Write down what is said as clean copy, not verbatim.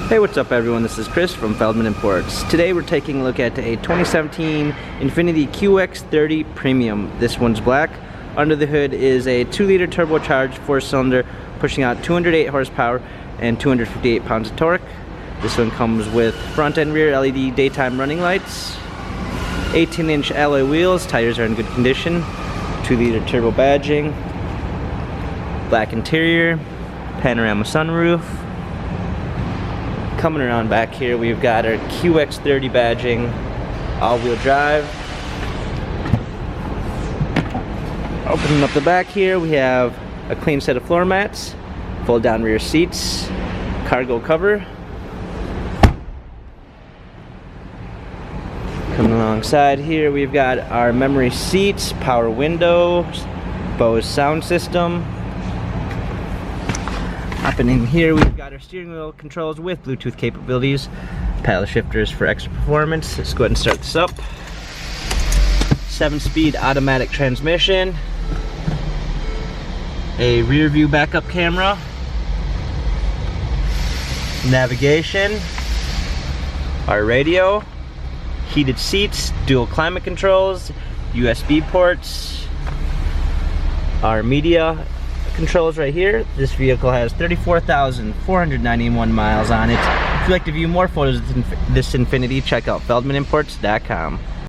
Hey, what's up everyone? This is Chris from Feldmann Imports. Today we're taking a look at a 2017 INFINITI QX30 Premium. This one's black. Under the hood is a 2-liter turbocharged 4-cylinder pushing out 208 horsepower and 258 pounds of torque. This one comes with front and rear LED daytime running lights, 18-inch alloy wheels, tires are in good condition, 2-liter turbo badging, black interior, panorama sunroof. Coming around back here, we've got our QX30 badging, all-wheel drive. Opening up the back here, we have a clean set of floor mats, fold-down rear seats, cargo cover. Coming alongside here, we've got our memory seats, power windows, Bose sound system. Hopping in here, we've got our steering wheel controls with Bluetooth capabilities, paddle shifters for extra performance. Let's go ahead and start this up. 7-speed automatic transmission, a rear view backup camera, navigation, our radio, heated seats, dual climate controls, USB ports, our media controls right here. This vehicle has 34,491 miles on it. If you'd like to view more photos of this INFINITI, check out feldmanimports.com.